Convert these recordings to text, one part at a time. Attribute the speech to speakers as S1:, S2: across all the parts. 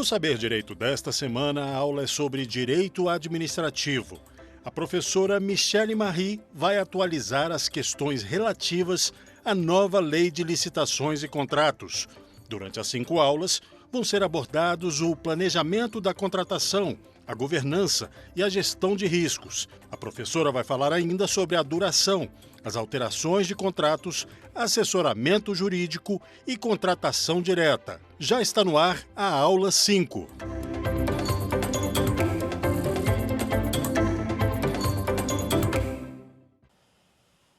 S1: No Saber Direito desta semana, a aula é sobre direito administrativo. A professora Michele Marie vai atualizar as questões relativas à nova Lei de Licitações e Contratos. Durante as 5 aulas, vão ser abordados o planejamento da contratação, a governança e a gestão de riscos. A professora vai falar ainda sobre a duração, as alterações de contratos, assessoramento jurídico e contratação direta. Já está no ar a aula 5.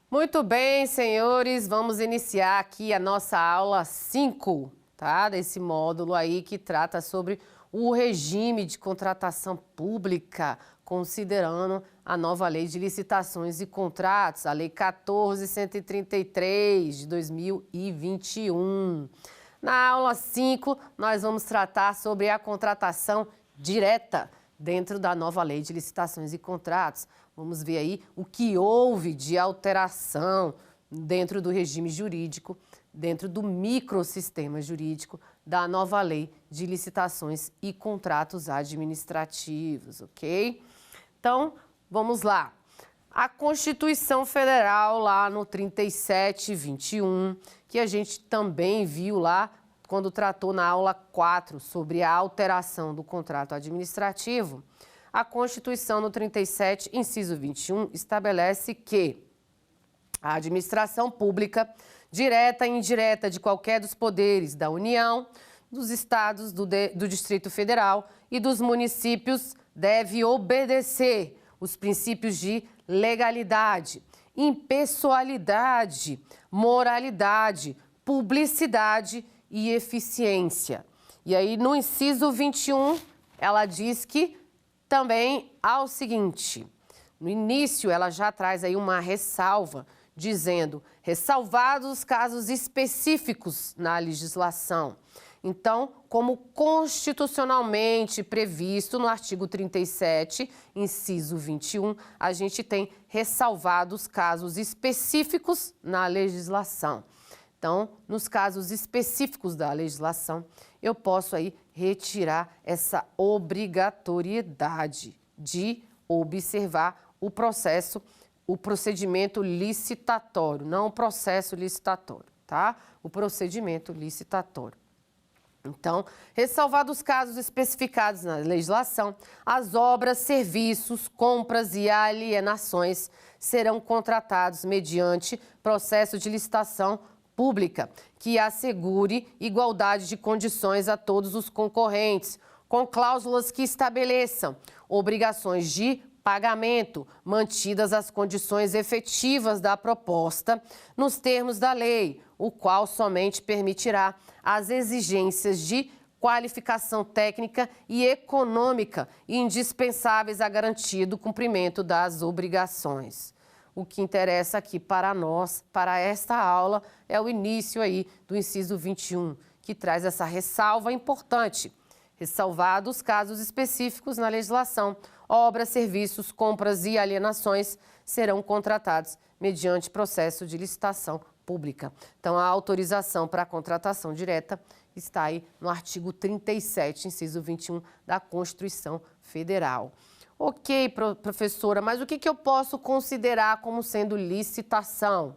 S2: Muito bem, senhores, vamos iniciar aqui a nossa aula 5, tá? Desse módulo aí que trata sobre o regime de contratação pública, considerando a nova Lei de Licitações e Contratos, a Lei 14.133 de 2021. Na aula 5, nós vamos tratar sobre a contratação direta dentro da nova Lei de Licitações e Contratos. Vamos ver aí o que houve de alteração dentro do regime jurídico, dentro do microsistema jurídico da nova Lei de Licitações e Contratos Administrativos, ok? Então, vamos lá. A Constituição Federal, lá no 3721, que a gente também viu lá quando tratou na aula 4 sobre a alteração do contrato administrativo, a Constituição no 37, inciso 21, estabelece que a administração pública, direta e indireta de qualquer dos poderes da União, dos estados, do Distrito Federal e dos municípios deve obedecer os princípios de legalidade, impessoalidade, moralidade, publicidade e eficiência. E aí, no inciso 21, ela diz que também há o seguinte, no início ela já traz aí uma ressalva, dizendo, ressalvados os casos específicos na legislação. Então, como constitucionalmente previsto no artigo 37, inciso 21, a gente tem ressalvados casos específicos na legislação. Então, nos casos específicos da legislação, eu posso aí retirar essa obrigatoriedade de observar o procedimento licitatório, não o processo licitatório, tá? O procedimento licitatório. Então, ressalvados os casos especificados na legislação, as obras, serviços, compras e alienações serão contratados mediante processo de licitação pública que assegure igualdade de condições a todos os concorrentes, com cláusulas que estabeleçam obrigações de pagamento, mantidas as condições efetivas da proposta nos termos da lei, o qual somente permitirá as exigências de qualificação técnica e econômica indispensáveis à garantia do cumprimento das obrigações. O que interessa aqui para nós, para esta aula, é o início aí do inciso 21, que traz essa ressalva importante. Ressalvados casos específicos na legislação, obras, serviços, compras e alienações serão contratados mediante processo de licitação pública. Então, a autorização para a contratação direta está aí no artigo 37, inciso 21 da Constituição Federal. Ok, professora, mas o que eu posso considerar como sendo licitação?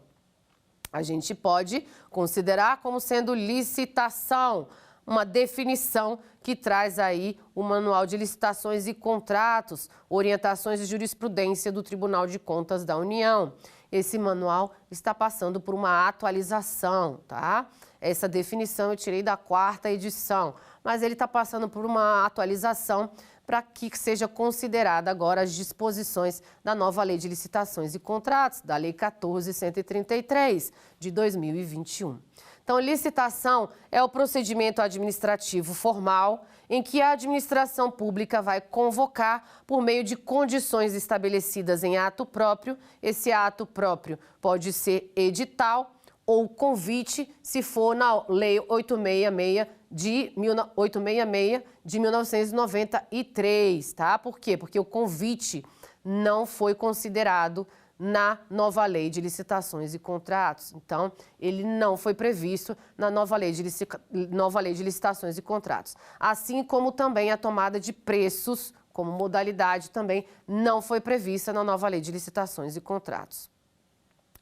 S2: A gente pode considerar como sendo licitação uma definição que traz aí o Manual de Licitações e Contratos, orientações de jurisprudência do Tribunal de Contas da União. Esse manual está passando por uma atualização, tá? Essa definição eu tirei da 4ª edição, mas ele está passando por uma atualização para que seja considerada agora as disposições da nova Lei de Licitações e Contratos, da Lei 14.133 de 2021. Então, licitação é o procedimento administrativo formal em que a administração pública vai convocar por meio de condições estabelecidas em ato próprio. Esse ato próprio pode ser edital ou convite, se for na Lei 866 de 1993, tá? Por quê? Porque o convite não foi considerado na nova lei de licitações e contratos. Então, ele não foi previsto na nova lei de licitações e contratos. Assim como também a tomada de preços como modalidade também não foi prevista na nova lei de licitações e contratos.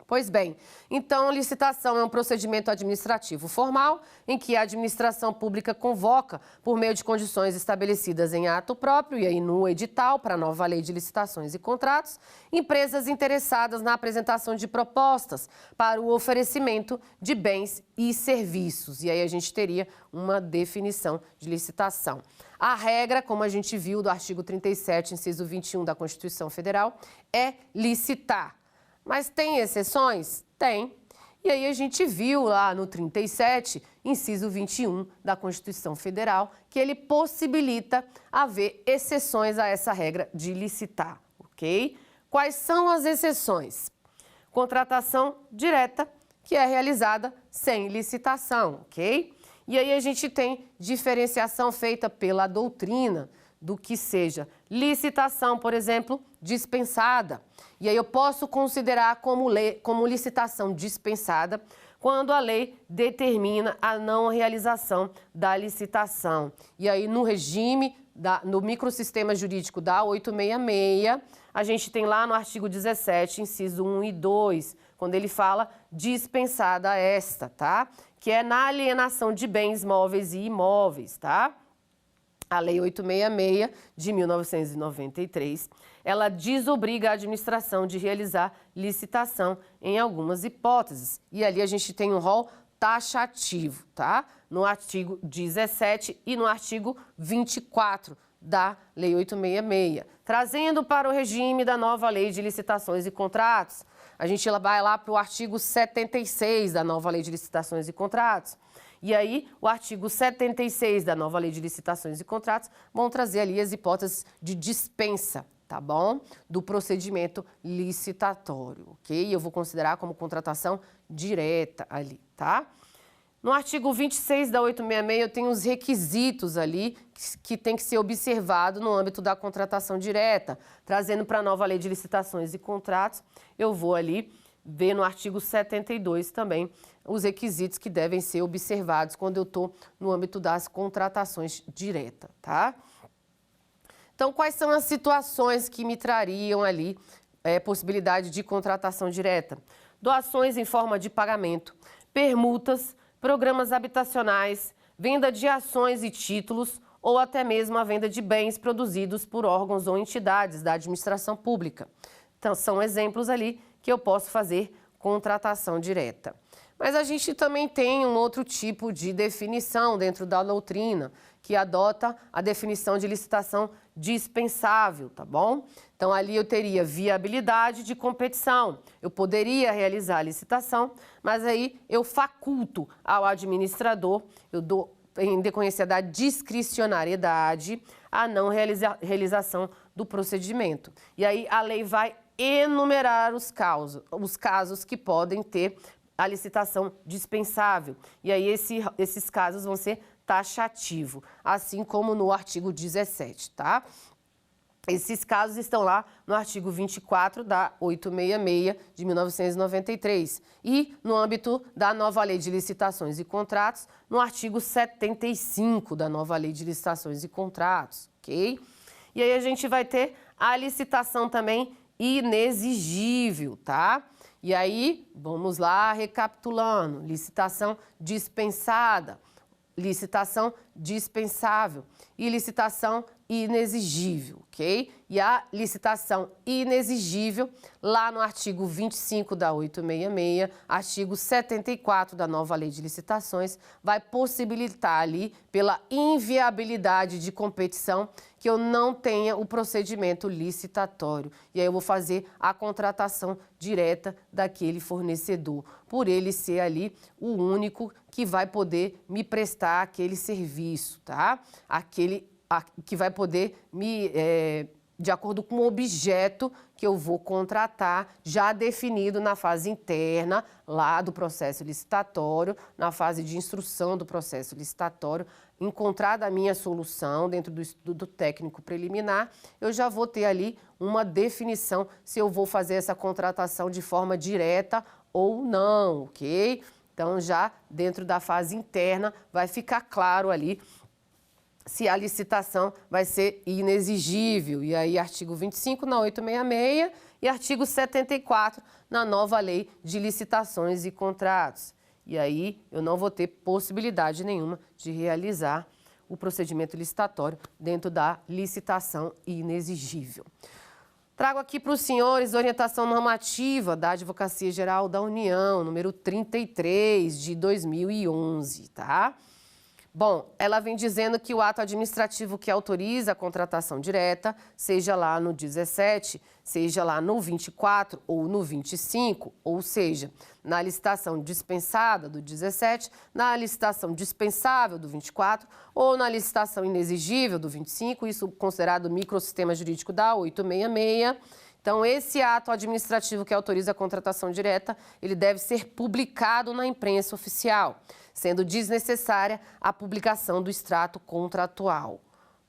S2: Pois bem, então, licitação é um procedimento administrativo formal em que a administração pública convoca, por meio de condições estabelecidas em ato próprio e aí no edital para a nova lei de licitações e contratos, empresas interessadas na apresentação de propostas para o oferecimento de bens e serviços. E aí a gente teria uma definição de licitação. A regra, como a gente viu do artigo 37, inciso 21 da Constituição Federal, é licitar. Mas tem exceções? Tem. E aí a gente viu lá no 37, inciso 21 da Constituição Federal, que ele possibilita haver exceções a essa regra de licitar, ok? Quais são as exceções? Contratação direta, que é realizada sem licitação, ok? E aí a gente tem diferenciação feita pela doutrina do que seja licitação, por exemplo, dispensada. E aí eu posso considerar como licitação dispensada quando a lei determina a não realização da licitação. E aí no regime, no microsistema jurídico da 866, a gente tem lá no artigo 17, inciso 1 e 2, quando ele fala dispensada esta, tá? Que é na alienação de bens móveis e imóveis, tá? A Lei 866 de 1993, ela desobriga a administração de realizar licitação em algumas hipóteses. E ali a gente tem um rol taxativo, tá? No artigo 17 e no artigo 24 da Lei 866. Trazendo para o regime da nova Lei de Licitações e Contratos, a gente vai lá para o artigo 76 da nova Lei de Licitações e Contratos. E aí, o artigo 76 da nova Lei de Licitações e Contratos vão trazer ali as hipóteses de dispensa, tá bom? Do procedimento licitatório, ok? Eu vou considerar como contratação direta ali, tá? No artigo 26 da 866, eu tenho os requisitos ali que tem que ser observado no âmbito da contratação direta. Trazendo para a nova Lei de Licitações e Contratos, eu vou ali ver no artigo 72 também os requisitos que devem ser observados quando eu estou no âmbito das contratações diretas, tá? Então, quais são as situações que me trariam ali possibilidade de contratação direta? Doações em forma de pagamento, permutas, programas habitacionais, venda de ações e títulos ou até mesmo a venda de bens produzidos por órgãos ou entidades da administração pública. Então, são exemplos ali que eu posso fazer contratação direta. Mas a gente também tem um outro tipo de definição dentro da doutrina, que adota a definição de licitação dispensável, tá bom? Então, ali eu teria viabilidade de competição. Eu poderia realizar a licitação, mas aí eu faculto ao administrador, eu dou em decorrência da discricionariedade, a não realização do procedimento. E aí a lei vai enumerar os casos que podem ter a licitação dispensável. E aí esses casos vão ser taxativos, assim como no artigo 17, tá? Esses casos estão lá no artigo 24 da 866 de 1993 e no âmbito da nova Lei de Licitações e Contratos, no artigo 75 da nova Lei de Licitações e Contratos, ok? E aí a gente vai ter a licitação também inexigível, tá? E aí, vamos lá, recapitulando: licitação dispensada, licitação dispensável e licitação inexigível, ok? E a licitação inexigível, lá no artigo 25 da 866, artigo 74 da nova Lei de Licitações, vai possibilitar ali, pela inviabilidade de competição, que eu não tenha o procedimento licitatório. E aí eu vou fazer a contratação direta daquele fornecedor, por ele ser ali o único que vai poder me prestar aquele serviço, tá? Que vai poder me de acordo com o objeto que eu vou contratar, já definido na fase interna, lá do processo licitatório, na fase de instrução do processo licitatório, encontrada a minha solução dentro do estudo técnico preliminar, eu já vou ter ali uma definição se eu vou fazer essa contratação de forma direta ou não, ok? Então, já dentro da fase interna, vai ficar claro ali se a licitação vai ser inexigível. E aí, artigo 25 na 866 e artigo 74 na nova lei de licitações e contratos. E aí, eu não vou ter possibilidade nenhuma de realizar o procedimento licitatório dentro da licitação inexigível. Trago aqui para os senhores orientação normativa da Advocacia Geral da União, número 33 de 2011, tá? Bom, ela vem dizendo que o ato administrativo que autoriza a contratação direta, seja lá no 17, seja lá no 24 ou no 25, ou seja, na licitação dispensada do 17, na licitação dispensável do 24 ou na licitação inexigível do 25, isso considerado microsistema jurídico da 866. Então, esse ato administrativo que autoriza a contratação direta, ele deve ser publicado na imprensa oficial, sendo desnecessária a publicação do extrato contratual.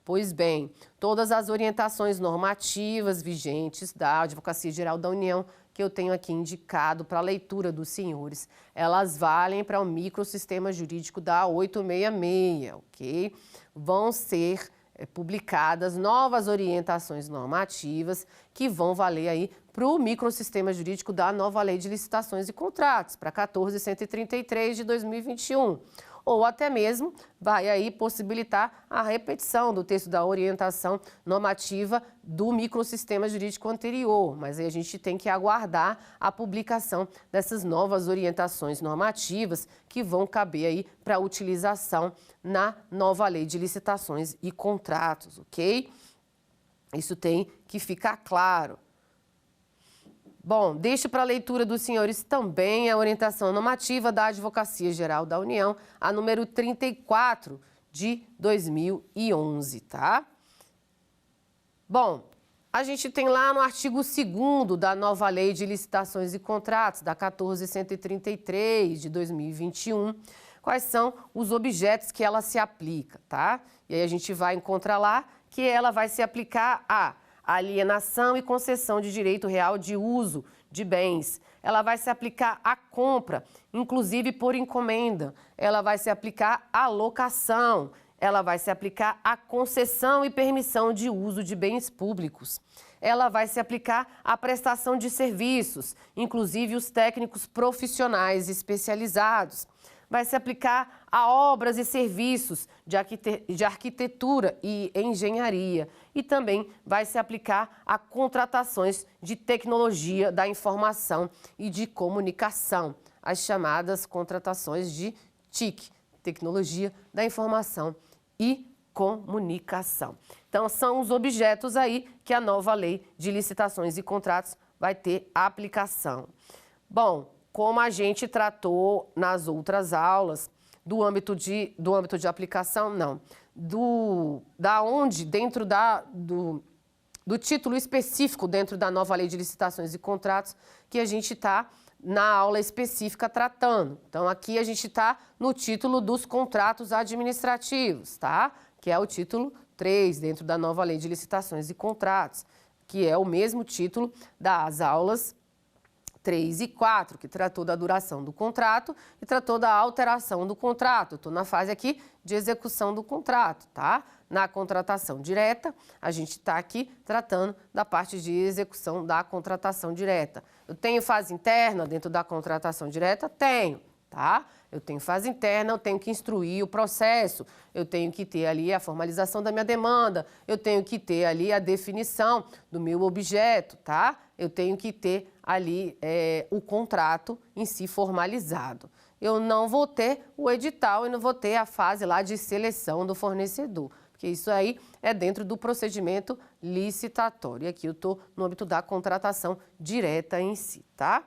S2: Pois bem, todas as orientações normativas vigentes da Advocacia Geral da União que eu tenho aqui indicado para a leitura dos senhores, elas valem para o microsistema jurídico da 866, ok? Vão ser publicadas novas orientações normativas que vão valer aí para o microsistema jurídico da nova Lei de Licitações e Contratos, para 14.133 de 2021. Ou até mesmo vai aí possibilitar a repetição do texto da orientação normativa do microsistema jurídico anterior. Mas aí a gente tem que aguardar a publicação dessas novas orientações normativas que vão caber aí para utilização na nova Lei de Licitações e Contratos, ok? Isso tem que ficar claro. Bom, deixo para a leitura dos senhores também a orientação normativa da Advocacia Geral da União, a número 34 de 2011, tá? Bom, a gente tem lá no artigo 2º da nova Lei de Licitações e Contratos, da 14.133 de 2021, quais são os objetos que ela se aplica, tá? E aí a gente vai encontrar lá que ela vai se aplicar a alienação e concessão de direito real de uso de bens. Ela vai se aplicar à compra, inclusive por encomenda. Ela vai se aplicar à locação. Ela vai se aplicar à concessão e permissão de uso de bens públicos. Ela vai se aplicar à prestação de serviços, inclusive os técnicos profissionais especializados. Vai se aplicar a obras e serviços de arquitetura e engenharia e também vai se aplicar a contratações de tecnologia da informação e de comunicação, as chamadas contratações de TIC, Tecnologia da Informação e Comunicação. Então, são os objetos aí que a nova Lei de Licitações e Contratos vai ter aplicação. Bom, como a gente tratou nas outras aulas, do âmbito de aplicação, não, dentro do título específico dentro da nova Lei de Licitações e Contratos, que a gente está na aula específica tratando. Então, aqui a gente está no título dos contratos administrativos, tá? Que é o título 3, dentro da nova Lei de Licitações e Contratos, que é o mesmo título das aulas 3 e 4, que tratou da duração do contrato e tratou da alteração do contrato. Estou na fase aqui de execução do contrato, tá? Na contratação direta, a gente está aqui tratando da parte de execução da contratação direta. Eu tenho fase interna dentro da contratação direta? Tenho, tá? Eu tenho fase interna, eu tenho que instruir o processo, eu tenho que ter ali a formalização da minha demanda, eu tenho que ter ali a definição do meu objeto, tá? Eu tenho que ter ali o contrato em si formalizado. Eu não vou ter o edital e não vou ter a fase lá de seleção do fornecedor, porque isso aí é dentro do procedimento licitatório. E aqui eu estou no âmbito da contratação direta em si, tá?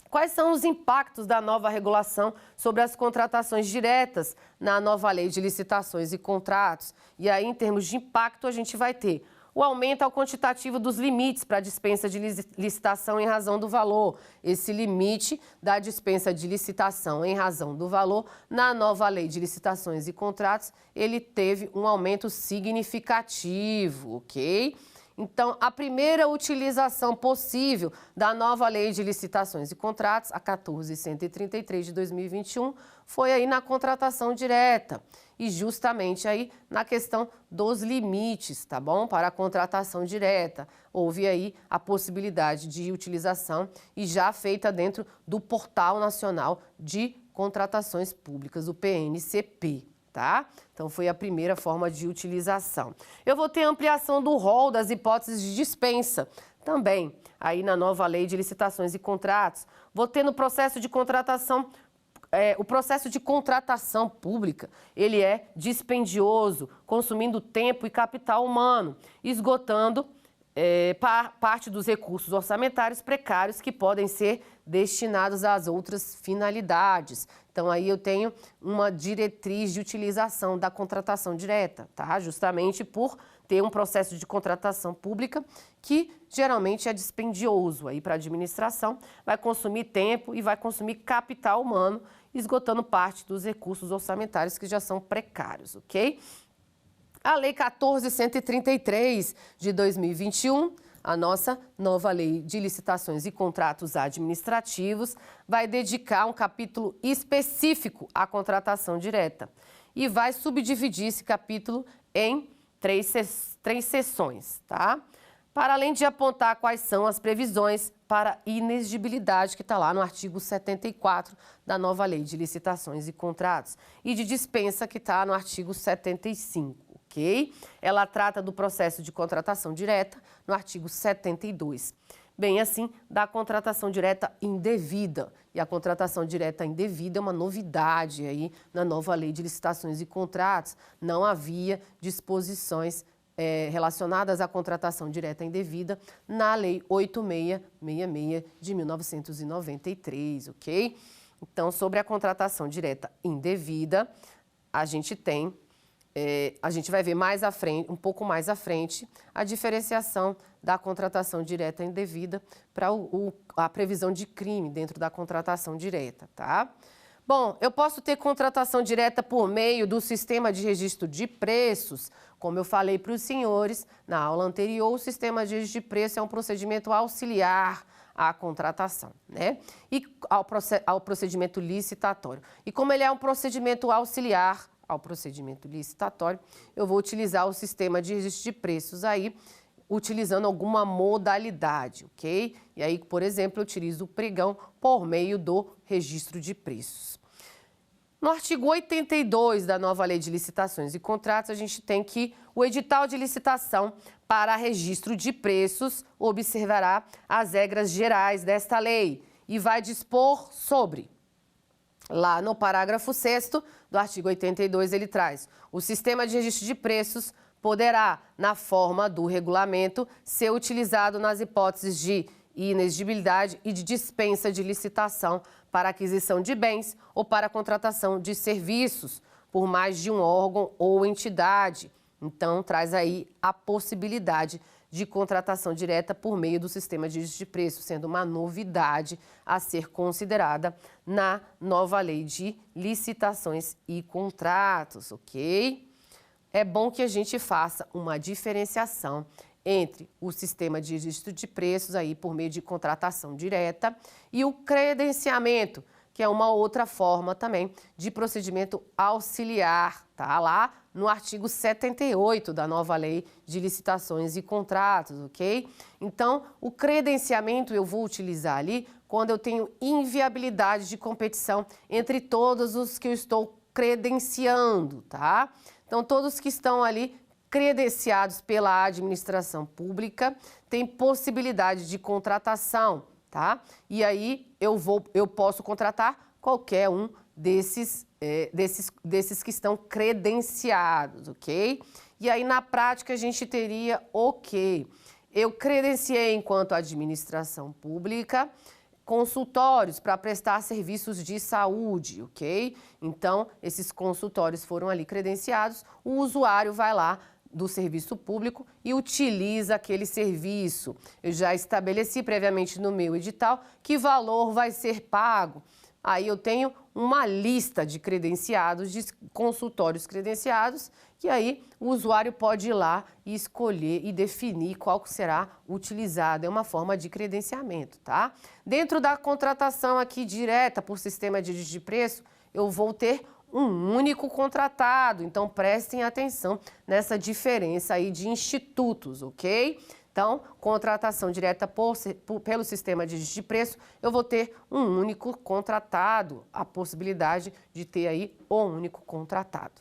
S2: Quais são os impactos da nova regulação sobre as contratações diretas na nova Lei de Licitações e Contratos? E aí, em termos de impacto, a gente vai ter o aumento ao quantitativo dos limites para a dispensa de licitação em razão do valor. Esse limite da dispensa de licitação em razão do valor, na nova lei de licitações e contratos, ele teve um aumento significativo, ok? Então, a primeira utilização possível da nova lei de licitações e contratos, a 14.133 de 2021, foi aí na contratação direta e justamente aí na questão dos limites, tá bom? Para a contratação direta. Houve aí a possibilidade de utilização e já feita dentro do Portal Nacional de Contratações Públicas, o PNCP. Tá? Então, foi a primeira forma de utilização. Eu vou ter ampliação do rol das hipóteses de dispensa também, aí na nova lei de licitações e contratos. Vou ter no processo de contratação, o processo de contratação pública, ele é dispendioso, consumindo tempo e capital humano, esgotando parte dos recursos orçamentários precários que podem ser destinados às outras finalidades. Então, aí eu tenho uma diretriz de utilização da contratação direta, tá? Justamente por ter um processo de contratação pública que geralmente é dispendioso aí para a administração, vai consumir tempo e vai consumir capital humano, esgotando parte dos recursos orçamentários que já são precários, ok? A Lei 14.133 de 2021, a nossa nova Lei de Licitações e Contratos Administrativos, vai dedicar um capítulo específico à contratação direta e vai subdividir esse capítulo em três seções, tá? Para além de apontar quais são as previsões para inexigibilidade, que está lá no artigo 74 da nova Lei de Licitações e Contratos, e de dispensa, que está no artigo 75. Ok? Ela trata do processo de contratação direta no artigo 72. Bem assim, da contratação direta indevida. E a contratação direta indevida é uma novidade aí na nova Lei de Licitações e Contratos. Não havia disposições relacionadas à contratação direta indevida na Lei 8666 de 1993, ok? Então, sobre a contratação direta indevida, a gente vai ver mais à frente, um pouco mais à frente, a diferenciação da contratação direta indevida para a previsão de crime dentro da contratação direta, tá? Bom, eu posso ter contratação direta por meio do sistema de registro de preços. Como eu falei para os senhores na aula anterior, o sistema de registro de preços é um procedimento auxiliar à contratação, né? E ao procedimento licitatório. E como ele é um procedimento auxiliar ao procedimento licitatório, eu vou utilizar o sistema de registro de preços aí, utilizando alguma modalidade, ok? E aí, por exemplo, eu utilizo o pregão por meio do registro de preços. No artigo 82 da nova Lei de Licitações e Contratos, a gente tem que o edital de licitação para registro de preços observará as regras gerais desta lei e vai dispor sobre. Lá no parágrafo 6º do artigo 82, ele traz: o sistema de registro de preços poderá, na forma do regulamento, ser utilizado nas hipóteses de inexigibilidade e de dispensa de licitação para aquisição de bens ou para contratação de serviços por mais de um órgão ou entidade. Então, traz aí a possibilidade de contratação direta por meio do sistema de registro de preços, sendo uma novidade a ser considerada na nova Lei de Licitações e Contratos, ok? É bom que a gente faça uma diferenciação entre o sistema de registro de preços aí por meio de contratação direta e o credenciamento, que é uma outra forma também de procedimento auxiliar, tá? Lá no artigo 78 da nova Lei de Licitações e Contratos, ok? Então, o credenciamento eu vou utilizar ali quando eu tenho inviabilidade de competição entre todos os que eu estou credenciando, tá? Então, todos que estão ali credenciados pela administração pública têm possibilidade de contratação, tá? E aí eu posso contratar qualquer um desses que estão credenciados, ok? E aí, na prática, a gente teria o quê? Eu credenciei enquanto administração pública consultórios para prestar serviços de saúde, ok? Então, esses consultórios foram ali credenciados, o usuário vai lá do serviço público e utiliza aquele serviço. Eu já estabeleci previamente no meu edital que valor vai ser pago. Aí eu tenho uma lista de credenciados, de consultórios credenciados, e aí o usuário pode ir lá e escolher e definir qual será utilizado. É uma forma de credenciamento, tá? Dentro da contratação aqui direta por sistema de preço, eu vou ter um único contratado. Então, prestem atenção nessa diferença aí de institutos, ok? Então, contratação direta pelo sistema de preço, eu vou ter um único contratado, a possibilidade de ter aí um único contratado.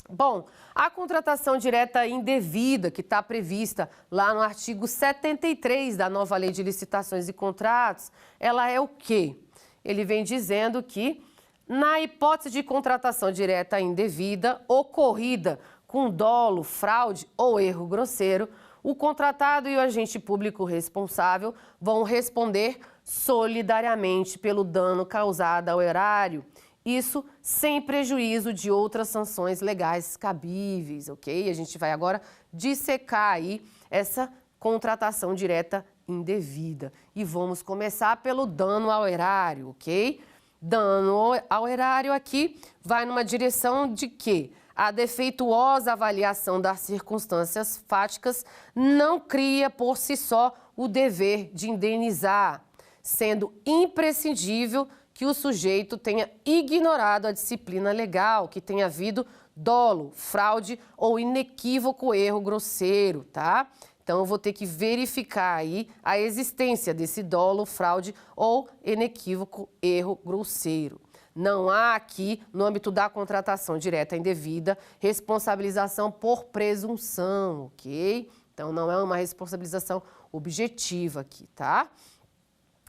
S2: Bom, a contratação direta indevida, que está prevista lá no artigo 73 da nova Lei de Licitações e Contratos, ela é o quê? Ele vem dizendo que, na hipótese de contratação direta indevida ocorrida com dolo, fraude ou erro grosseiro, o contratado e o agente público responsável vão responder solidariamente pelo dano causado ao erário. Isso sem prejuízo de outras sanções legais cabíveis, ok? A gente vai agora dissecar aí essa contratação direta indevida. E vamos começar pelo dano ao erário, ok? Dano ao erário aqui vai numa direção de que a defeituosa avaliação das circunstâncias fáticas não cria por si só o dever de indenizar, sendo imprescindível que o sujeito tenha ignorado a disciplina legal, que tenha havido dolo, fraude ou inequívoco erro grosseiro, tá? Então, eu vou ter que verificar aí a existência desse dolo, fraude ou inequívoco erro grosseiro. Não há aqui, no âmbito da contratação direta indevida, responsabilização por presunção, ok? Então, não é uma responsabilização objetiva aqui, tá?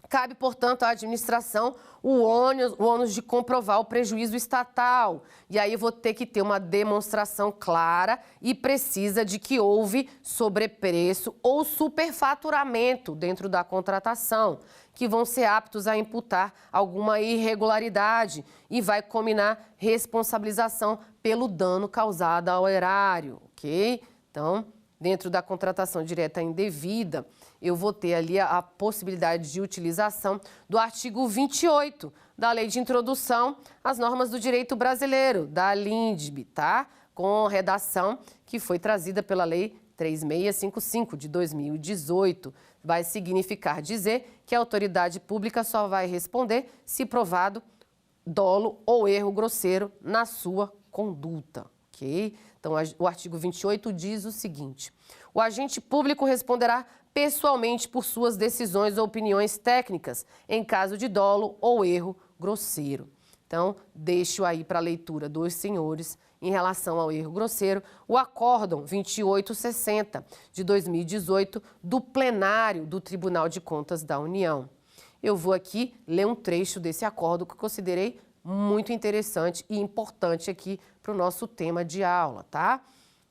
S2: Cabe, portanto, à administração o ônus de comprovar o prejuízo estatal. E aí eu vou ter que ter uma demonstração clara e precisa de que houve sobrepreço ou superfaturamento dentro da contratação, que vão ser aptos a imputar alguma irregularidade e vai combinar responsabilização pelo dano causado ao erário, ok? Então, dentro da contratação direta indevida, eu vou ter ali a possibilidade de utilização do artigo 28 da Lei de Introdução às Normas do Direito Brasileiro, da LINDB, tá? Com redação que foi trazida pela Lei 3655 de 2018. Vai significar dizer que a autoridade pública só vai responder se provado dolo ou erro grosseiro na sua conduta, ok? Então, o artigo 28 diz o seguinte: o agente público responderá pessoalmente por suas decisões ou opiniões técnicas em caso de dolo ou erro grosseiro. Então, deixo aí para a leitura dos senhores, em relação ao erro grosseiro, o Acórdão 2860 de 2018 do plenário do Tribunal de Contas da União. Eu vou aqui ler um trecho desse acórdão que eu considerei muito interessante e importante aqui para o nosso tema de aula, tá?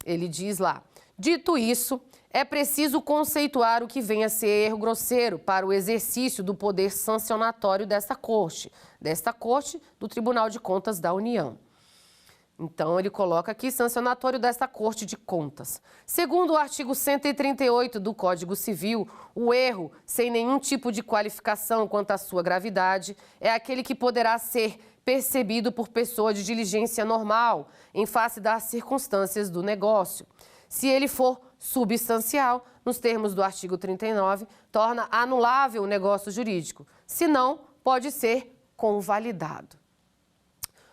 S2: Ele diz lá: dito isso, é preciso conceituar o que venha a ser erro grosseiro para o exercício do poder sancionatório desta Corte do Tribunal de Contas da União. Então, ele coloca aqui sancionatório desta Corte de Contas. Segundo o artigo 138 do Código Civil, o erro, sem nenhum tipo de qualificação quanto à sua gravidade, é aquele que poderá ser percebido por pessoa de diligência normal, em face das circunstâncias do negócio. Se ele for substancial, nos termos do artigo 39, torna anulável o negócio jurídico. Se não, pode ser convalidado.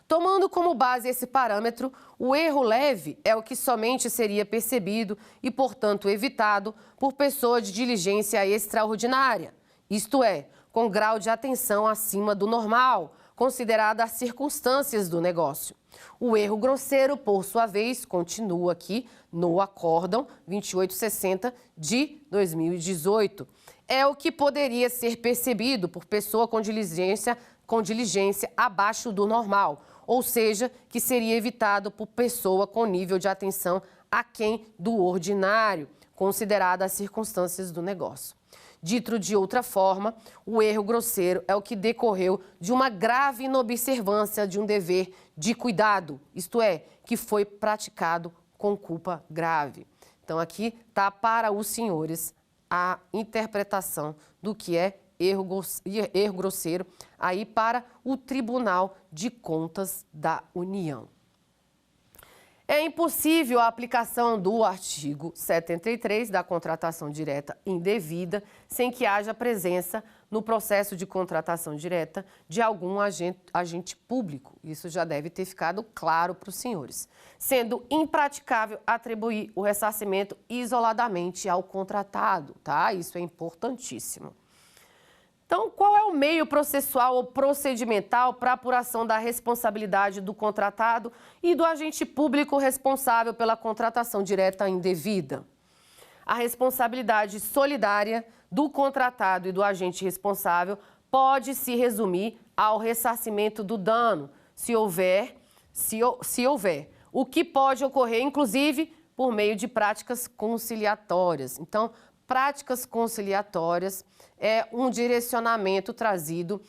S2: Tomando como base esse parâmetro, o erro leve é o que somente seria percebido e, portanto, evitado por pessoa de diligência extraordinária, isto é, com grau de atenção acima do normal, considerada as circunstâncias do negócio. O erro grosseiro, por sua vez, continua aqui no Acórdão 2860 de 2018. É o que poderia ser percebido por pessoa com diligência abaixo do normal, ou seja, que seria evitado por pessoa com nível de atenção aquém do ordinário, considerada as circunstâncias do negócio. Dito de outra forma, o erro grosseiro é o que decorreu de uma grave inobservância de um dever de cuidado, isto é, que foi praticado com culpa grave. Então, aqui está para os senhores a interpretação do que é erro grosseiro aí para o Tribunal de Contas da União. É impossível a aplicação do artigo 73 da contratação direta indevida sem que haja presença no processo de contratação direta de algum agente público. Isso já deve ter ficado claro para os senhores. Sendo impraticável atribuir o ressarcimento isoladamente ao contratado, tá? Isso é importantíssimo. Então, qual é o meio processual ou procedimental para apuração da responsabilidade do contratado e do agente público responsável pela contratação direta indevida? A responsabilidade solidária do contratado e do agente responsável pode se resumir ao ressarcimento do dano, se houver, o que pode ocorrer, inclusive, por meio de práticas conciliatórias. Então, práticas conciliatórias é um direcionamento trazido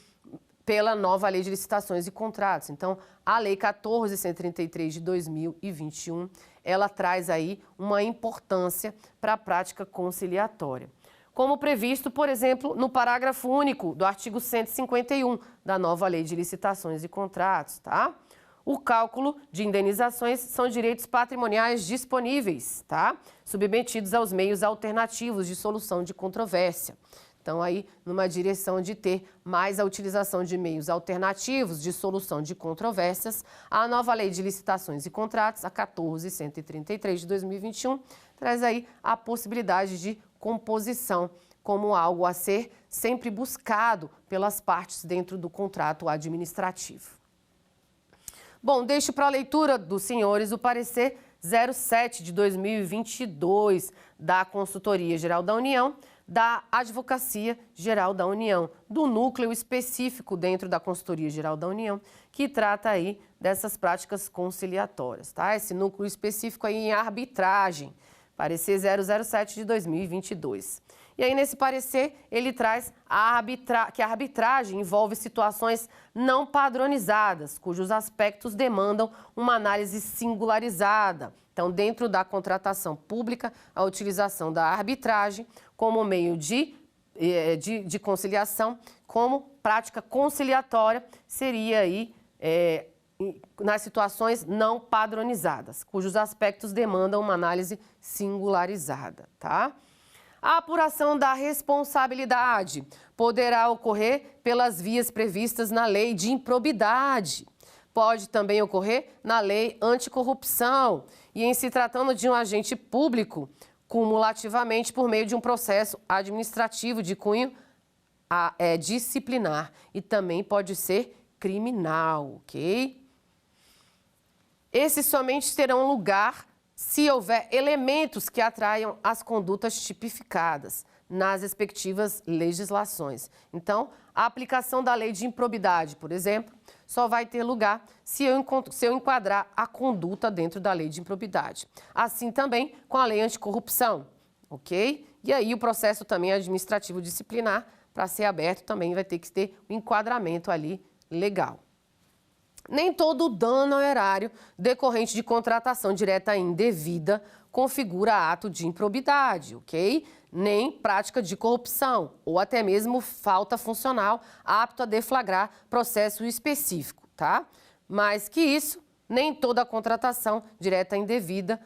S2: pela nova Lei de Licitações e Contratos. Então, a Lei 14.133 de 2021, ela traz aí uma importância para a prática conciliatória. Como previsto, por exemplo, no parágrafo único do artigo 151 da nova Lei de Licitações e Contratos, tá? O cálculo de indenizações são direitos patrimoniais disponíveis, tá? Submetidos aos meios alternativos de solução de controvérsia. Então, aí, numa direção de ter mais a utilização de meios alternativos de solução de controvérsias, a nova Lei de Licitações e Contratos, a 14.133 de 2021, traz aí a possibilidade de composição como algo a ser sempre buscado pelas partes dentro do contrato administrativo. Bom, deixo para a leitura dos senhores o parecer 07 de 2022 da Consultoria Geral da União, da Advocacia Geral da União, do núcleo específico dentro da Consultoria Geral da União, que trata aí dessas práticas conciliatórias, tá? Esse núcleo específico aí em arbitragem, parecer 007 de 2022. E aí, nesse parecer, ele traz que a arbitragem envolve situações não padronizadas, cujos aspectos demandam uma análise singularizada. Então, dentro da contratação pública, a utilização da arbitragem como meio de conciliação, como prática conciliatória, seria aí nas situações não padronizadas, cujos aspectos demandam uma análise singularizada, tá? A apuração da responsabilidade poderá ocorrer pelas vias previstas na Lei de Improbidade. Pode também ocorrer na Lei Anticorrupção e, em se tratando de um agente público, cumulativamente por meio de um processo administrativo de cunho disciplinar e também pode ser criminal, ok? Esses somente terão lugar se houver elementos que atraiam as condutas tipificadas nas respectivas legislações. Então, a aplicação da lei de improbidade, por exemplo, só vai ter lugar se eu enquadrar a conduta dentro da lei de improbidade. Assim também com a lei anticorrupção, ok? E aí o processo também administrativo disciplinar, para ser aberto, também vai ter que ter um enquadramento ali legal. Nem todo dano ao erário decorrente de contratação direta indevida configura ato de improbidade, ok? Nem prática de corrupção ou até mesmo falta funcional apto a deflagrar processo específico, tá? Mais que isso, nem toda contratação direta indevida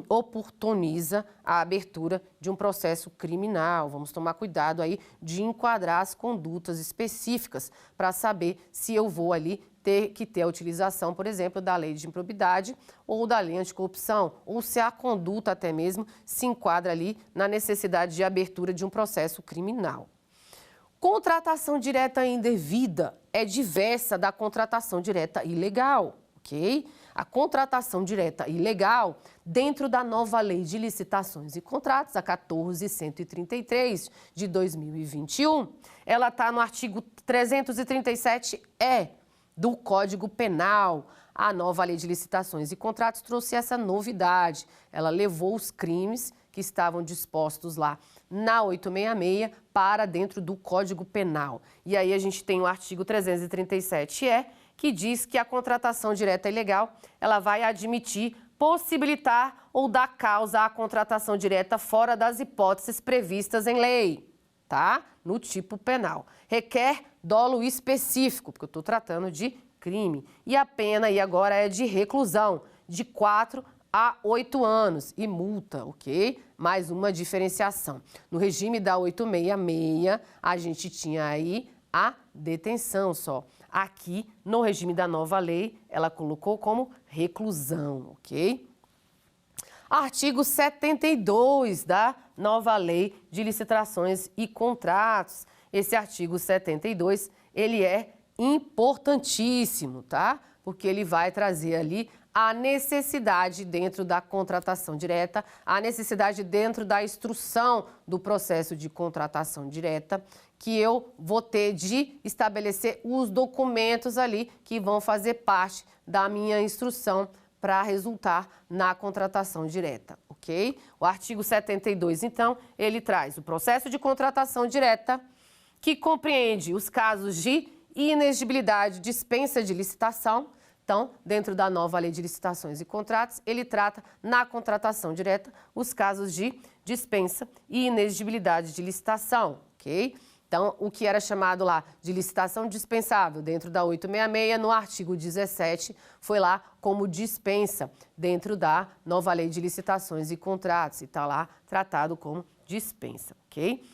S2: oportuniza a abertura de um processo criminal. Vamos tomar cuidado aí de enquadrar as condutas específicas para saber se eu vou ali ter que ter a utilização, por exemplo, da lei de improbidade ou da lei anticorrupção, ou se a conduta até mesmo se enquadra ali na necessidade de abertura de um processo criminal. Contratação direta indevida é diversa da contratação direta ilegal, ok? A contratação direta ilegal, dentro da nova Lei de Licitações e Contratos, a 14.133 de 2021, ela está no artigo 337-E do Código Penal. A nova Lei de Licitações e Contratos trouxe essa novidade. Ela levou os crimes que estavam dispostos lá na 866 para dentro do Código Penal. E aí a gente tem o artigo 337-E, que diz que a contratação direta ilegal, ela vai admitir possibilitar ou dar causa à contratação direta fora das hipóteses previstas em lei, tá? No tipo penal. Requer dolo específico, porque eu estou tratando de crime. E a pena aí agora é de reclusão, de 4 a 8 anos e multa, ok? Mais uma diferenciação. No regime da 866, a gente tinha aí a detenção só. Aqui, no regime da nova lei, ela colocou como reclusão, ok? Artigo 72 da nova lei de licitações e contratos. Esse artigo 72, ele é importantíssimo, tá? Porque ele vai trazer ali a necessidade dentro da contratação direta, a necessidade dentro da instrução do processo de contratação direta, que eu vou ter de estabelecer os documentos ali que vão fazer parte da minha instrução para resultar na contratação direta, ok? O artigo 72, então, ele traz o processo de contratação direta, que compreende os casos de inexigibilidade, dispensa de licitação. Então, dentro da nova lei de licitações e contratos, ele trata na contratação direta os casos de dispensa e inexigibilidade de licitação, ok? Então, o que era chamado lá de licitação dispensável dentro da 866, no artigo 17, foi lá como dispensa dentro da nova lei de licitações e contratos, e está lá tratado como dispensa, ok?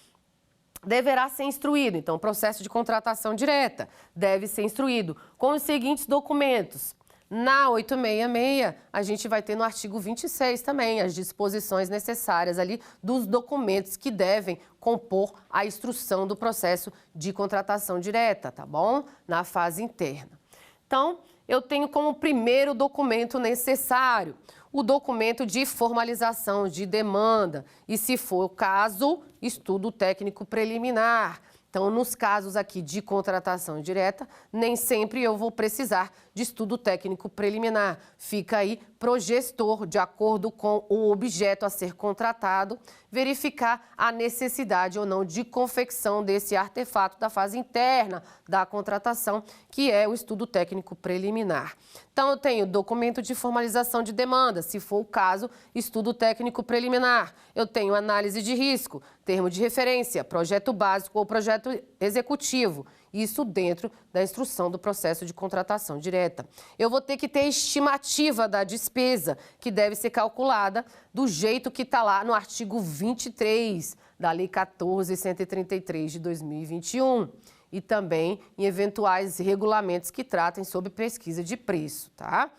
S2: Deverá ser instruído, então, o processo de contratação direta deve ser instruído com os seguintes documentos. Na 866, a gente vai ter no artigo 26 também as disposições necessárias ali dos documentos que devem compor a instrução do processo de contratação direta, tá bom? Na fase interna. Então, eu tenho como primeiro documento necessário o documento de formalização de demanda e, se for o caso, estudo técnico preliminar. Então, nos casos aqui de contratação direta, nem sempre eu vou precisar de estudo técnico preliminar. Fica aí pro gestor, de acordo com o objeto a ser contratado, verificar a necessidade ou não de confecção desse artefato da fase interna da contratação, que é o estudo técnico preliminar. Então, eu tenho documento de formalização de demanda, se for o caso, estudo técnico preliminar. Eu tenho análise de risco, termo de referência, projeto básico ou projeto executivo. Isso dentro da instrução do processo de contratação direta. Eu vou ter que ter estimativa da despesa, que deve ser calculada do jeito que está lá no artigo 23 da Lei 14.133 de 2021. E também em eventuais regulamentos que tratem sobre pesquisa de preço, tá?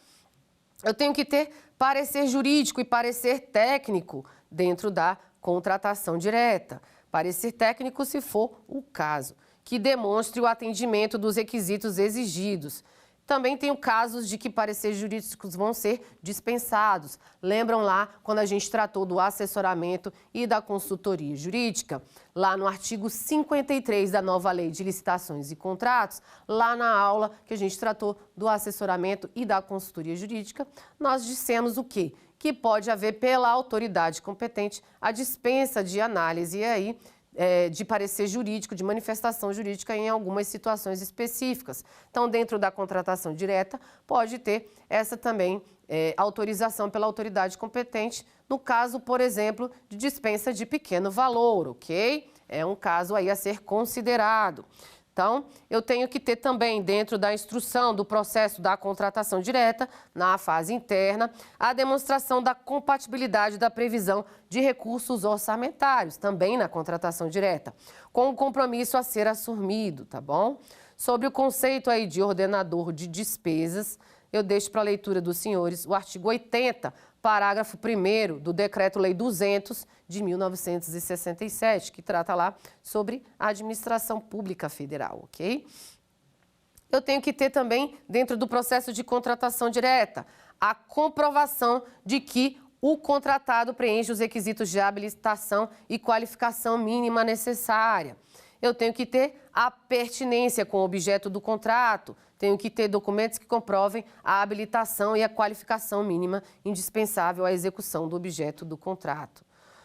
S2: Eu tenho que ter parecer jurídico e parecer técnico dentro da contratação direta. Parecer técnico, se for o caso, que demonstre o atendimento dos requisitos exigidos. Também tenho casos de que pareceres jurídicos vão ser dispensados. Lembram lá quando a gente tratou do assessoramento e da consultoria jurídica? Lá no artigo 53 da nova lei de licitações e contratos, lá na aula que a gente tratou do assessoramento e da consultoria jurídica, nós dissemos o quê? Que pode haver pela autoridade competente a dispensa de análise e aí de parecer jurídico, de manifestação jurídica em algumas situações específicas. Então, dentro da contratação direta, pode ter essa também autorização pela autoridade competente, no caso, por exemplo, de dispensa de pequeno valor, ok? É um caso aí a ser considerado. Então, eu tenho que ter também, dentro da instrução do processo da contratação direta, na fase interna, a demonstração da compatibilidade da previsão de recursos orçamentários, também na contratação direta, com o compromisso a ser assumido, tá bom? Sobre o conceito aí de ordenador de despesas, eu deixo para a leitura dos senhores o artigo 80, parágrafo 1º do Decreto-Lei 200 de 1967, que trata lá sobre a administração pública federal, ok? Eu tenho que ter também, dentro do processo de contratação direta, a comprovação de que o contratado preenche os requisitos de habilitação e qualificação mínima necessária. Eu tenho que ter a pertinência com o objeto do contrato, tenho que ter documentos que comprovem a habilitação e a qualificação mínima indispensável à execução do objeto do contrato.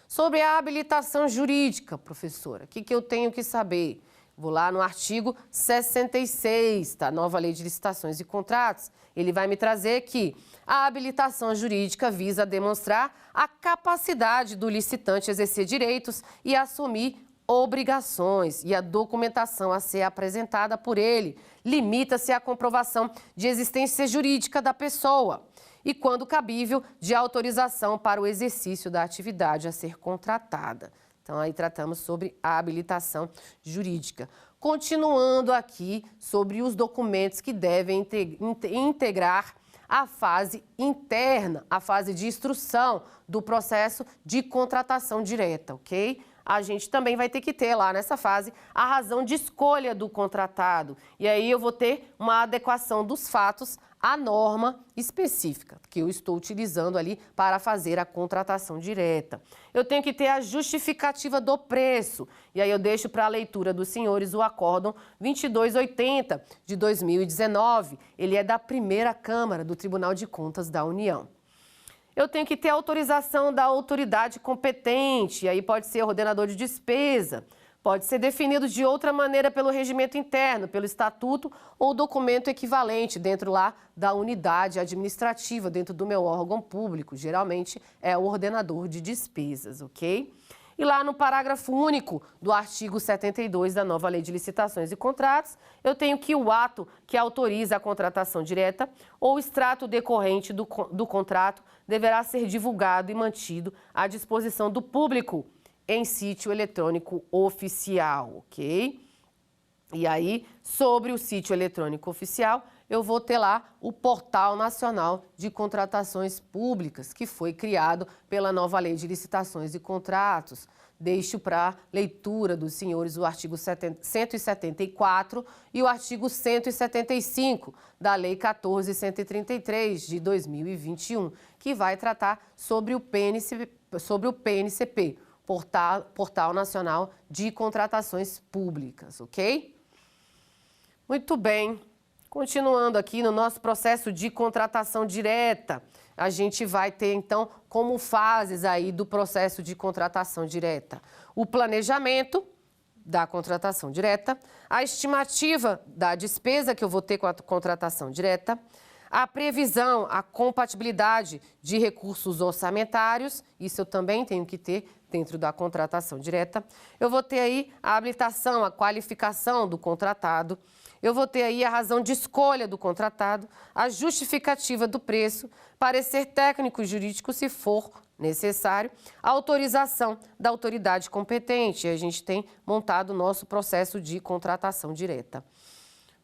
S2: Sobre a habilitação jurídica, professora, o que eu tenho que saber? Vou lá no artigo 66 da nova Lei de Licitações e Contratos. Ele vai me trazer que a habilitação jurídica visa demonstrar a capacidade do licitante exercer direitos e assumir obrigações, e a documentação a ser apresentada por ele limita-se à comprovação de existência jurídica da pessoa e, quando cabível, de autorização para o exercício da atividade a ser contratada. Então, aí tratamos sobre a habilitação jurídica. Continuando aqui sobre os documentos que devem integrar a fase interna, a fase de instrução do processo de contratação direta, ok? A gente também vai ter que ter lá nessa fase a razão de escolha do contratado. E aí eu vou ter uma adequação dos fatos à norma específica que eu estou utilizando ali para fazer a contratação direta. Eu tenho que ter a justificativa do preço. E aí eu deixo para a leitura dos senhores o Acórdão 2280 de 2019. Ele é da primeira Câmara do Tribunal de Contas da União. Eu tenho que ter autorização da autoridade competente, e aí pode ser ordenador de despesa, pode ser definido de outra maneira pelo regimento interno, pelo estatuto ou documento equivalente dentro lá da unidade administrativa, dentro do meu órgão público, geralmente é o ordenador de despesas, ok? E lá no parágrafo único do artigo 72 da nova Lei de Licitações e Contratos, eu tenho que o ato que autoriza a contratação direta ou extrato decorrente do contrato deverá ser divulgado e mantido à disposição do público em sítio eletrônico oficial, ok? E aí, sobre o sítio eletrônico oficial, eu vou ter lá o Portal Nacional de Contratações Públicas, que foi criado pela nova Lei de Licitações e Contratos. Deixo para leitura dos senhores o artigo 174 e o artigo 175 da Lei 14.133 de 2021, que vai tratar sobre o PNCP, Portal Nacional de Contratações Públicas, ok? Muito bem. Continuando aqui no nosso processo de contratação direta, a gente vai ter, então, como fases aí do processo de contratação direta. O planejamento da contratação direta, a estimativa da despesa que eu vou ter com a contratação direta, a previsão, a compatibilidade de recursos orçamentários, isso eu também tenho que ter dentro da contratação direta. Eu vou ter aí a habilitação, a qualificação do contratado. Eu vou ter aí a razão de escolha do contratado, a justificativa do preço, parecer técnico e jurídico, se for necessário, a autorização da autoridade competente. A gente tem montado o nosso processo de contratação direta.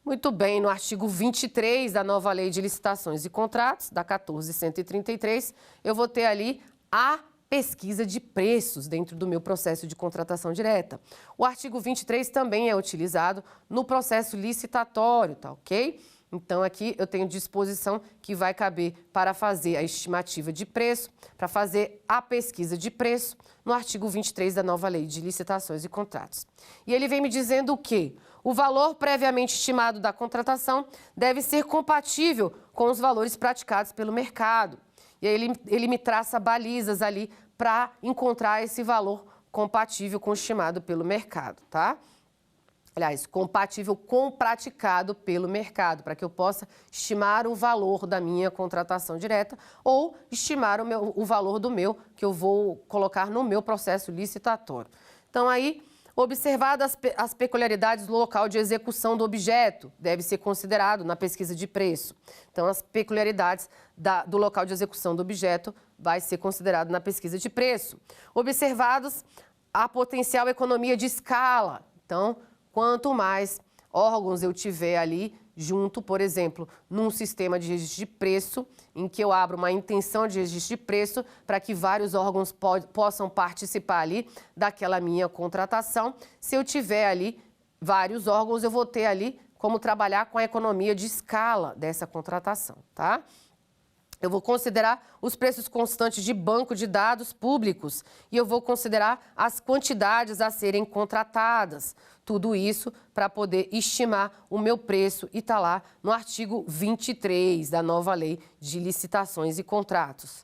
S2: Muito bem, no artigo 23 da nova Lei de Licitações e Contratos, da 14.133, eu vou ter ali a pesquisa de preços dentro do meu processo de contratação direta. O artigo 23 também é utilizado no processo licitatório, tá ok? Então, aqui eu tenho disposição que vai caber para fazer a estimativa de preço, para fazer a pesquisa de preço, no artigo 23 da nova Lei de Licitações e Contratos. E ele vem me dizendo o quê? O valor previamente estimado da contratação deve ser compatível com os valores praticados pelo mercado. E aí ele me traça balizas ali para encontrar esse valor compatível com o estimado pelo mercado, tá? Aliás, compatível com o praticado pelo mercado, para que eu possa estimar o valor da minha contratação direta ou estimar o valor do meu, que eu vou colocar no meu processo licitatório. Então, aí, observadas as peculiaridades do local de execução do objeto, deve ser considerado na pesquisa de preço. Então, as peculiaridades do local de execução do objeto vai ser considerado na pesquisa de preço. Observados a potencial economia de escala. Então, quanto mais órgãos eu tiver ali junto, por exemplo, num sistema de registro de preço, em que eu abro uma intenção de registro de preço para que vários órgãos possam participar ali daquela minha contratação. Se eu tiver ali vários órgãos, eu vou ter ali como trabalhar com a economia de escala dessa contratação, tá? Eu vou considerar os preços constantes de banco de dados públicos e eu vou considerar as quantidades a serem contratadas. Tudo isso para poder estimar o meu preço e está lá no artigo 23 da nova Lei de Licitações e Contratos.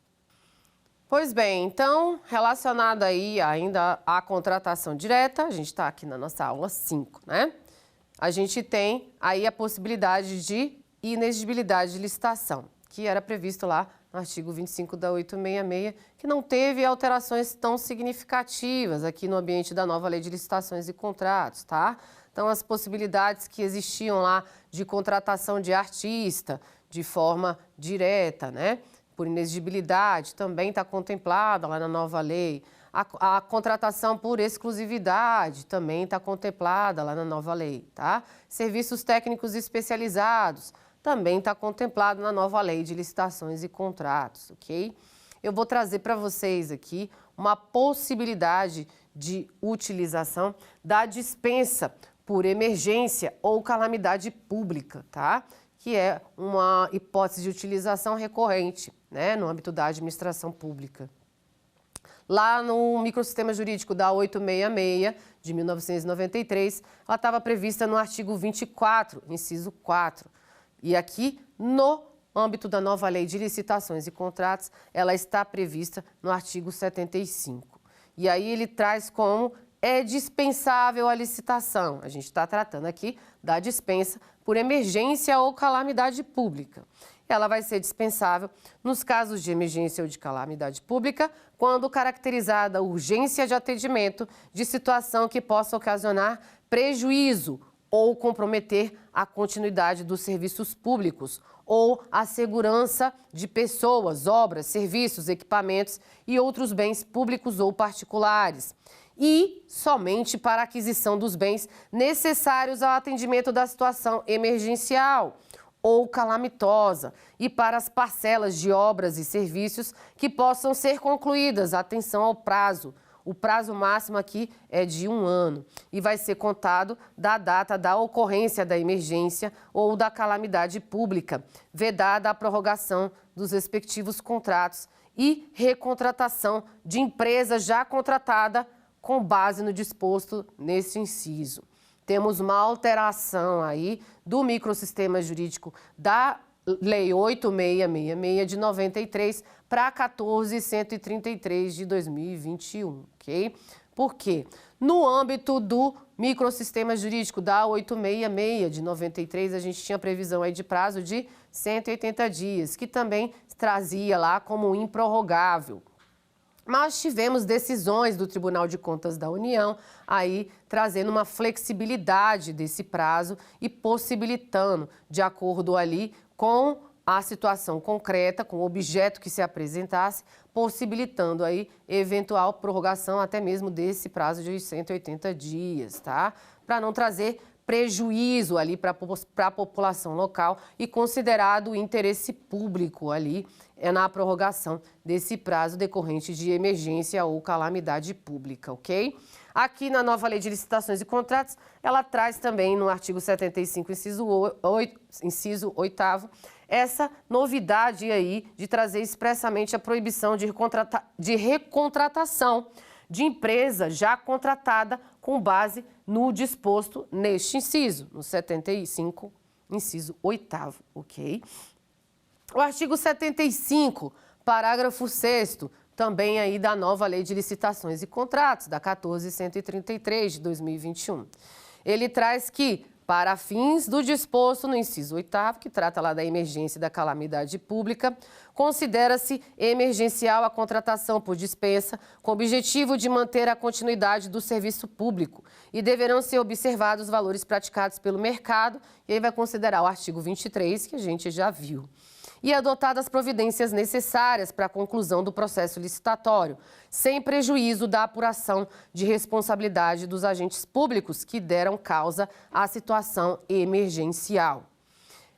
S2: Pois bem, então, relacionado aí ainda à contratação direta, a gente está aqui na nossa aula 5, né? A gente tem aí a possibilidade de inexigibilidade de licitação, que era previsto lá no artigo 25 da 866, que não teve alterações tão significativas aqui no ambiente da nova Lei de Licitações e Contratos, tá? Então, as possibilidades que existiam lá de contratação de artista de forma direta, né? Por inexigibilidade, também está contemplada lá na nova lei. A contratação por exclusividade também está contemplada lá na nova lei, tá? Serviços técnicos especializados também está contemplado na nova lei de licitações e contratos, ok? Eu vou trazer para vocês aqui uma possibilidade de utilização da dispensa por emergência ou calamidade pública, tá? Que é uma hipótese de utilização recorrente, né, no âmbito da administração pública. Lá no microsistema jurídico da 866, de 1993, ela estava prevista no artigo 24, inciso 4. E aqui, no âmbito da nova Lei de Licitações e Contratos, ela está prevista no artigo 75. E aí ele traz como é dispensável a licitação. A gente está tratando aqui da dispensa por emergência ou calamidade pública. Ela vai ser dispensável nos casos de emergência ou de calamidade pública, quando caracterizada urgência de atendimento de situação que possa ocasionar prejuízo ou comprometer a continuidade dos serviços públicos ou a segurança de pessoas, obras, serviços, equipamentos e outros bens públicos ou particulares. E somente para a aquisição dos bens necessários ao atendimento da situação emergencial ou calamitosa e para as parcelas de obras e serviços que possam ser concluídas. Atenção ao prazo. O prazo máximo aqui é de 1 ano e vai ser contado da data da ocorrência da emergência ou da calamidade pública, vedada a prorrogação dos respectivos contratos e recontratação de empresa já contratada com base no disposto nesse inciso. Temos uma alteração aí do microsistema jurídico da Lei 8666 de 93 para 14.133 de 2021, ok? Por quê? No âmbito do microsistema jurídico da 866 de 93, a gente tinha previsão aí de prazo de 180 dias, que também trazia lá como improrrogável. Mas tivemos decisões do Tribunal de Contas da União aí trazendo uma flexibilidade desse prazo e possibilitando, de acordo ali com a situação concreta, com o objeto que se apresentasse, possibilitando aí eventual prorrogação até mesmo desse prazo de 180 dias, tá? Para não trazer prejuízo ali para a população local e considerado o interesse público ali na prorrogação desse prazo decorrente de emergência ou calamidade pública, ok? Aqui na nova Lei de Licitações e Contratos, ela traz também no artigo 75, inciso 8º, essa novidade aí de trazer expressamente a proibição de recontratação de empresa já contratada com base no disposto neste inciso, no 75, inciso 8º, ok? O artigo 75, parágrafo 6º, também aí da nova Lei de Licitações e Contratos, da 14.133 de 2021. Ele traz que, para fins do disposto no inciso 8º, que trata lá da emergência e da calamidade pública, considera-se emergencial a contratação por dispensa com o objetivo de manter a continuidade do serviço público e deverão ser observados os valores praticados pelo mercado, e aí vai considerar o artigo 23, que a gente já viu. E adotadas providências necessárias para a conclusão do processo licitatório, sem prejuízo da apuração de responsabilidade dos agentes públicos que deram causa à situação emergencial.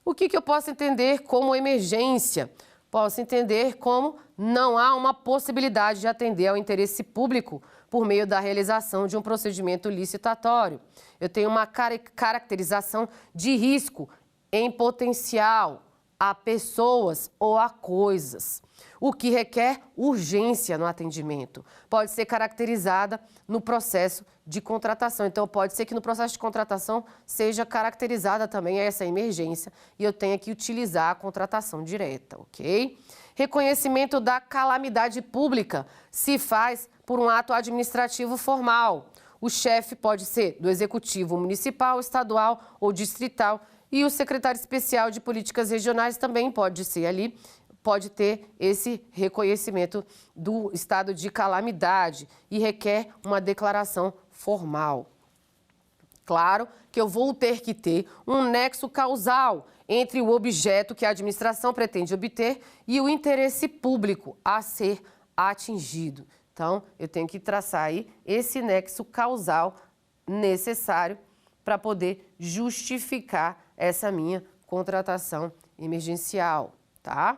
S2: O que eu posso entender como emergência? Posso entender como não há uma possibilidade de atender ao interesse público por meio da realização de um procedimento licitatório. Eu tenho uma caracterização de risco em potencial a pessoas ou a coisas, o que requer urgência no atendimento. Pode ser caracterizada no processo de contratação. Então, pode ser que no processo de contratação seja caracterizada também essa emergência e eu tenha que utilizar a contratação direta, ok? Reconhecimento da calamidade pública se faz por um ato administrativo formal. O chefe pode ser do Executivo Municipal, Estadual ou Distrital e o secretário especial de Políticas Regionais também pode ser ali, pode ter esse reconhecimento do estado de calamidade e requer uma declaração formal. Claro que eu vou ter que ter um nexo causal entre o objeto que a administração pretende obter e o interesse público a ser atingido. Então, eu tenho que traçar aí esse nexo causal necessário para poder justificar essa minha contratação emergencial, tá?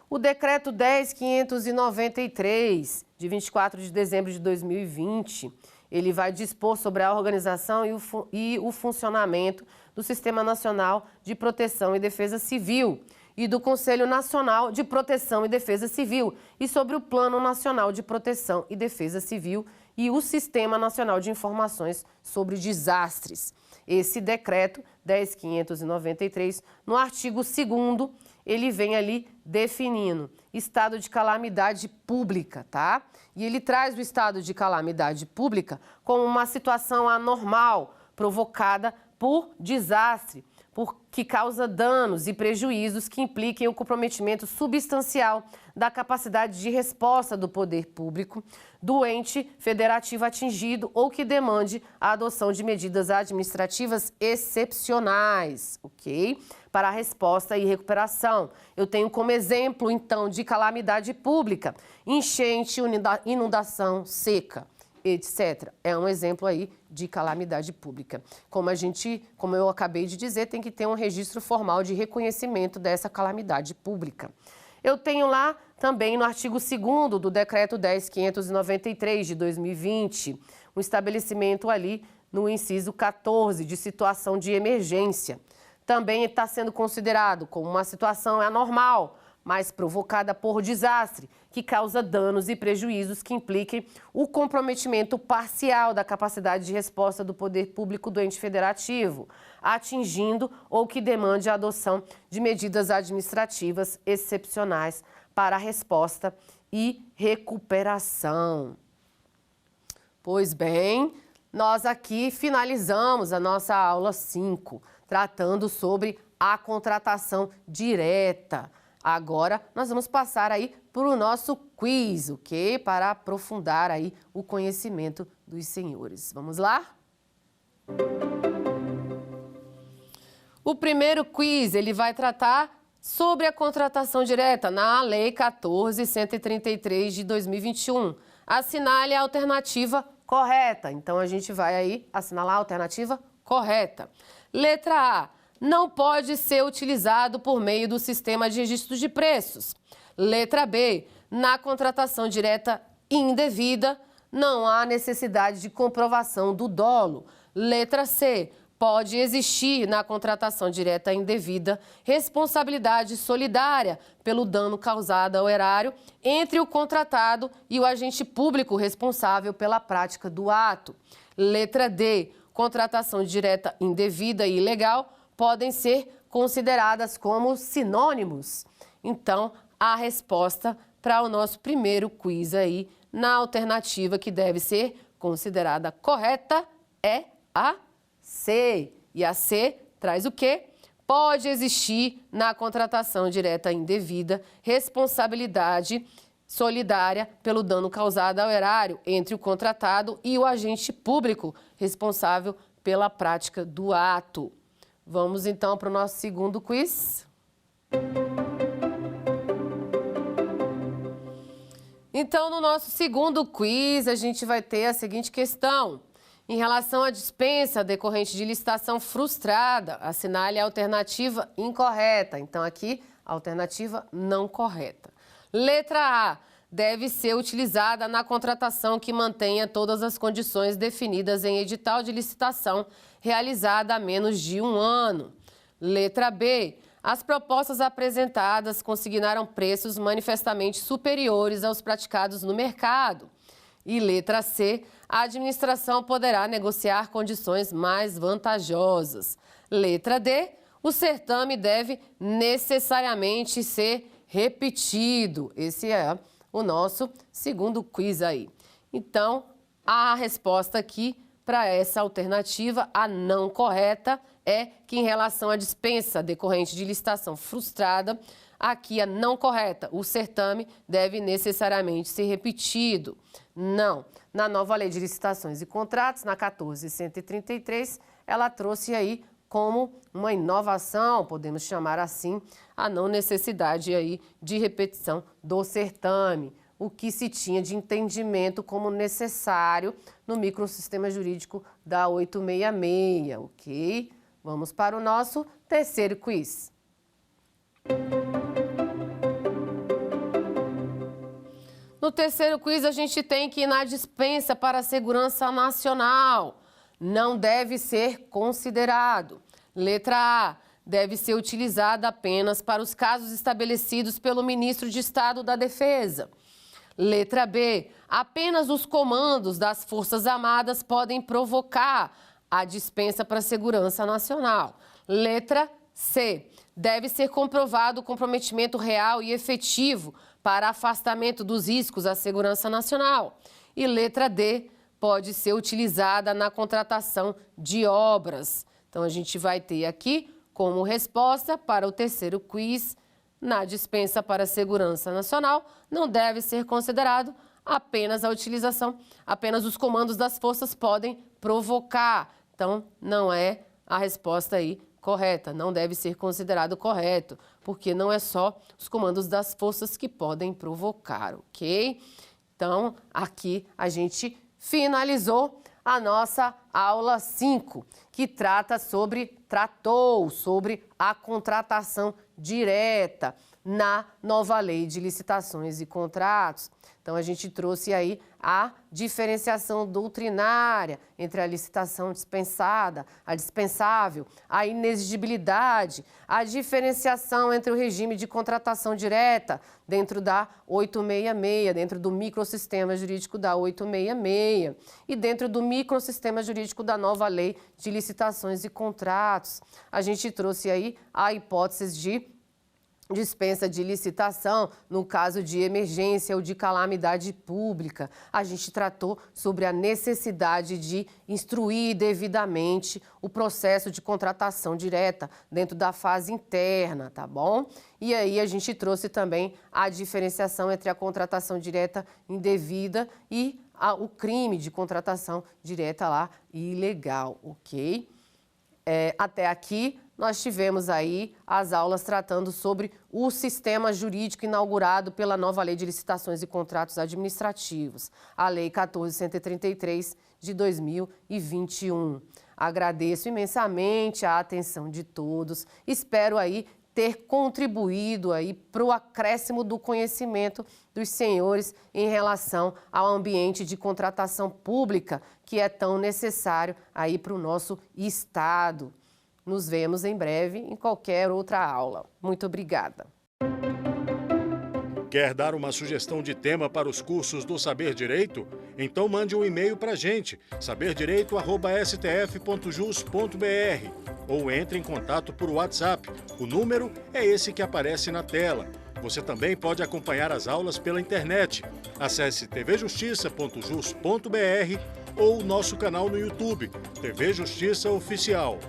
S2: O decreto 10.593, de 24 de dezembro de 2020, ele vai dispor sobre a organização e o funcionamento do Sistema Nacional de Proteção e Defesa Civil e do Conselho Nacional de Proteção e Defesa Civil e sobre o Plano Nacional de Proteção e Defesa Civil e o Sistema Nacional de Informações sobre Desastres. Esse decreto 10.593, no artigo 2º, ele vem ali definindo estado de calamidade pública, tá? E ele traz o estado de calamidade pública como uma situação anormal provocada por desastre, que causa danos e prejuízos que impliquem o comprometimento substancial da capacidade de resposta do poder público do ente federativo atingido ou que demande a adoção de medidas administrativas excepcionais, ok? Para a resposta e recuperação. Eu tenho como exemplo, então, de calamidade pública, enchente, inundação, seca, etc. É um exemplo aí de calamidade pública. Como eu acabei de dizer, tem que ter um registro formal de reconhecimento dessa calamidade pública. Eu tenho lá também no artigo 2º do decreto 10.593 de 2020, um estabelecimento ali no inciso 14 de situação de emergência. Também está sendo considerado como uma situação anormal, mas provocada por desastre, que causa danos e prejuízos que impliquem o comprometimento parcial da capacidade de resposta do poder público do ente federativo, atingindo ou que demande a adoção de medidas administrativas excepcionais para a resposta e recuperação. Pois bem, nós aqui finalizamos a nossa aula 5, tratando sobre a contratação direta. Agora, nós vamos passar aí para o nosso quiz, ok? Para aprofundar aí o conhecimento dos senhores. Vamos lá? O primeiro quiz, ele vai tratar sobre a contratação direta na Lei 14.133 de 2021. Assinale a alternativa correta. Então, a gente vai aí assinalar a alternativa correta. Letra A. Não pode ser utilizado por meio do sistema de registro de preços. Letra B. Na contratação direta indevida, não há necessidade de comprovação do dolo. Letra C. Pode existir na contratação direta indevida responsabilidade solidária pelo dano causado ao erário entre o contratado e o agente público responsável pela prática do ato. Letra D. Contratação direta indevida e ilegal podem ser consideradas como sinônimos. Então, a resposta para o nosso primeiro quiz aí, na alternativa que deve ser considerada correta, é a C. E a C traz o quê? Pode existir na contratação direta indevida responsabilidade solidária pelo dano causado ao erário entre o contratado e o agente público responsável pela prática do ato. Vamos então para o nosso segundo quiz. Então, no nosso segundo quiz, a gente vai ter a seguinte questão. Em relação à dispensa decorrente de licitação frustrada, assinale a alternativa incorreta. Então, aqui, a alternativa não correta. Letra A. Deve ser utilizada na contratação que mantenha todas as condições definidas em edital de licitação realizada há menos de 1 ano. Letra B. As propostas apresentadas consignaram preços manifestamente superiores aos praticados no mercado. E letra C. A administração poderá negociar condições mais vantajosas. Letra D. O certame deve necessariamente ser repetido. Esse é o nosso segundo quiz aí. Então, a resposta aqui para essa alternativa, a não correta, é que em relação à dispensa decorrente de licitação frustrada, aqui a não correta, o certame deve necessariamente ser repetido. Não. Na nova Lei de Licitações e Contratos, na 14.133, ela trouxe aí como uma inovação, podemos chamar assim, a não necessidade aí de repetição do certame, o que se tinha de entendimento como necessário no microsistema jurídico da 866, ok? Vamos para o nosso terceiro quiz. No terceiro quiz, a gente tem que na dispensa para a segurança nacional não deve ser considerado. Letra A, deve ser utilizada apenas para os casos estabelecidos pelo Ministro de Estado da Defesa. Letra B, apenas os comandos das Forças Armadas podem provocar a dispensa para a segurança nacional. Letra C, deve ser comprovado o comprometimento real e efetivo para afastamento dos riscos à segurança nacional. E letra D, pode ser utilizada na contratação de obras. Então, a gente vai ter aqui como resposta para o terceiro quiz, na dispensa para a segurança nacional, não deve ser considerado apenas a utilização, apenas os comandos das forças podem provocar. Então, não é a resposta aí correta, não deve ser considerado correto, porque não é só os comandos das forças que podem provocar, ok? Então, aqui a gente finalizou a nossa aula 5, que tratou sobre a contratação direta na nova Lei de Licitações e Contratos. Então, a gente trouxe aí a diferenciação doutrinária entre a licitação dispensada, a dispensável, a inexigibilidade, a diferenciação entre o regime de contratação direta dentro da 866, dentro do microsistema jurídico da 866 e dentro do microsistema jurídico da nova Lei de Licitações e Contratos. A gente trouxe aí a hipótese de dispensa de licitação no caso de emergência ou de calamidade pública. A gente tratou sobre a necessidade de instruir devidamente o processo de contratação direta dentro da fase interna, tá bom? E aí a gente trouxe também a diferenciação entre a contratação direta indevida e o crime de contratação direta lá ilegal, ok? Até aqui nós tivemos aí as aulas tratando sobre o sistema jurídico inaugurado pela nova Lei de Licitações e Contratos Administrativos, a Lei 14.133 de 2021. Agradeço imensamente a atenção de todos, espero aí ter contribuído aí para o acréscimo do conhecimento dos senhores em relação ao ambiente de contratação pública que é tão necessário aí para o nosso Estado. Nos vemos em breve em qualquer outra aula. Muito obrigada.
S1: Quer dar uma sugestão de tema para os cursos do Saber Direito? Então mande um e-mail para a gente, saberdireito@stf.jus.br, ou entre em contato por WhatsApp. O número é esse que aparece na tela. Você também pode acompanhar as aulas pela internet. Acesse tvjustiça.jus.br ou nosso canal no YouTube, TV Justiça Oficial.